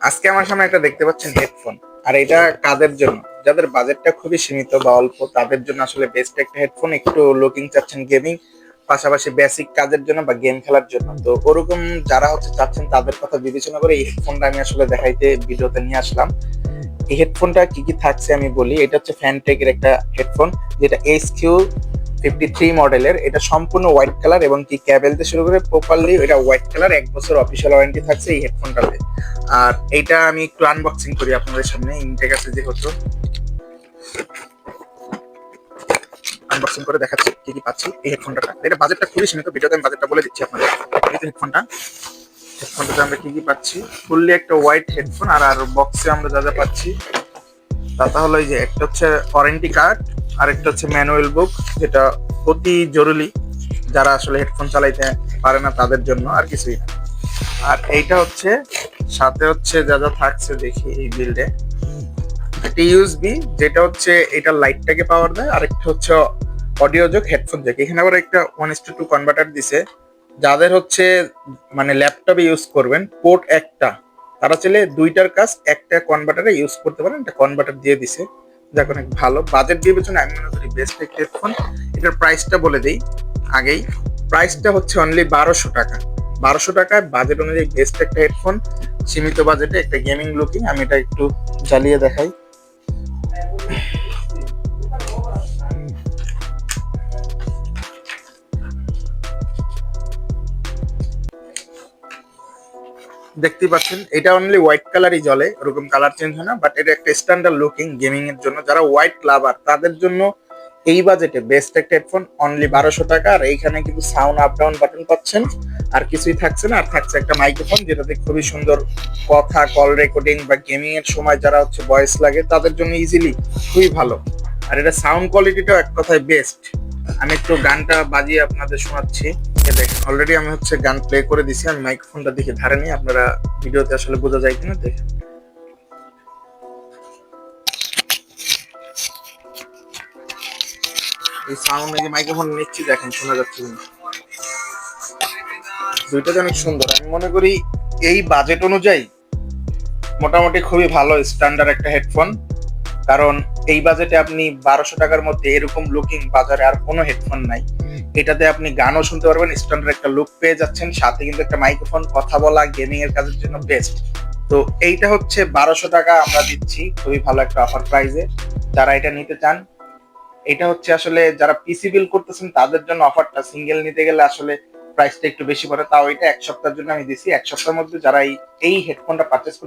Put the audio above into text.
আজকে আমার সামনে একটা দেখতে পাচ্ছেন হেডফোন। আর এটা কাদের জন্য? যাদের বাজেটটা খুবই সীমিত বা অল্প তাদের জন্য আসলে বেস্ট একটা হেডফোন। একটু লুকিং চাচ্ছেন গেমিং, পাশাপাশি বেসিক কাজের জন্য বা গেম খেলার জন্য। তো ওরকম যারা চাচ্ছেন তাদের কথা বিবেচনা করে এই হেডফোনটা আমি আসলে দেখাইতে ভিডিওতে নিয়ে আসলাম। এই হেডফোনটা কি কি থাকছে আমি বলি। এটা হচ্ছে ফ্যানটেকের একটা হেডফোন, যেটা HQ53 মডেলের। এটা সম্পূর্ণ হোয়াইট কালার এবং কি ক্যাবেল থেকে শুরু করে প্রপারলি এটা হোয়াইট কালার। 1 বছর অফিসিয়াল ওয়ারেন্টি থাকছে এই হেডফোনটাতে। আর এইটা আমি একটু আনবক্সিং করি আপনাদের সামনে। ইনটেক আছে যেহেতু আনবক্সিং করে দেখাচ্ছি কি কি পাচ্ছি এই হেডফোনটা। এটা বাজেটটা খুবই সীমিত, ভিডিওতে আমি বাজেটটা বলে দিচ্ছি আপনাদের। এই হেডফোনটাতে আমরা কি কি পাচ্ছি। ফুললি একটা হোয়াইট হেডফোন। আর আর বক্সে আমরা যা যা পাচ্ছি তা হলো এই যে একটা হচ্ছে ওয়ারেন্টি কার্ড, আর একটা হচ্ছে ম্যানুয়াল বুক, যেটা অতি জরুরি যারা আসলে হেডফোন চালাইতে পারে না তাদের জন্য, আর কিছুই না। আর এইটা হচ্ছে সাথে হচ্ছে যা যা থাকছে দেখি এই বিল্ডে। একটা ইউএসবি, যেটা হচ্ছে এটা লাইটটাকে পাওয়ার দেয়, আর একটা হচ্ছে অডিও যোগ হেডফোন জ্যাক। এখানে আবার একটা 1:2 কনভার্টার দিছে। যাদের হচ্ছে মানে ল্যাপটপে ইউজ করবেন পোর্ট একটা, তারা চাইলে দুইটার কাজ একটা কনভার্টারে ইউজ করতে পারেন। একটা কনভার্টার দিয়ে দিছে, যাক অনেক ভালো। বাজেট বিবেচনায় আমি মনে করি বেস্ট একটা হেডফোন। এটার প্রাইসটা বলে দিই আগেই। প্রাইসটা হচ্ছে অনলি 1200 টাকা। 1200 টাকায় বাজেট অনুযায়ী বেস্ট একটা হেডফোন, সীমিত বাজেটে একটা গেমিং লুকিং। আমি এটা একটু জ্বালিয়ে দেখাই। দেখতেই পাচ্ছেন এটা অনলি হোয়াইট কালারই জ্বলে, ওরকম কালার চেঞ্জ হয় না। বাট এটা একটা স্ট্যান্ডার্ড লুকিং গেমিং এর জন্য, যারা হোয়াইট লাভার তাদের জন্য এই বাজেটে বেস্ট একটা হেডফোন অনলি 1200 টাকা। আর এইখানে কিন্তু সাউন্ড আপ ডাউন বাটন পাচ্ছেন, আর কিছুই থাকছে না। আর থাকছে একটা মাইক্রোফোন, যেটাতে খুবই সুন্দর কথা কল রেকর্ডিং বা গেমিং এর সময় যারা ভয়েস লাগে তাদের জন্য ইজিলি খুবই ভালো। আর এটা সাউন্ড কোয়ালিটিটাও এক কথায় বেস্ট। আমি একটু গানটা বাজিয়ে আপনাদের শোনাচ্ছি। দেখেন অলরেডি আমি গান প্লে করে দিছি। আমি মাইক্রোফোনটা দেখে ধারে নিই, আপনারা ভিডিওতে আসলে বোঝা যায় কিনা দেখেন। এই সাউন্ড এই যে মাইক্রোফোন নিচ্ছি দেখেন শোনা যাচ্ছে কিনা। দুইটা অনেক সুন্দর। আমি মনে করি এই বাজেট অনুযায়ী মোটামুটি খুবই ভালো স্ট্যান্ডার্ড একটা হেডফোন। কারণ এই বাজেটে আপনি 1200 টাকার মধ্যে এরকম লুকিং বাজারে আর কোনো হেডফোন নাই। এটাতে আপনি গানও শুনতে পারবেন, স্ট্যান্ডার্ড একটা লুক পেয়ে যাচ্ছেন, সাথে কিন্তু একটা মাইক্রোফোন, কথা বলা গেমিং এর কাজের জন্য বেস্ট। তো এইটা হচ্ছে 1200 টাকা আমরা দিচ্ছি খুবই ভালো একটা অফার প্রাইসে। যারা এটা নিতে চান, এটা হচ্ছে আসলে যারা পিসি বিল করতেছেন তাদের জন্য অফারটা। সিঙ্গেল নিতে গেলে আসলে প্রাইসটা একটু বেশি পড়ে, তাও এটা 1 সপ্তাহের জন্য আমি দিছি। 1 সপ্তাহের মধ্যে যারা এই হেডফোনটা পারচেস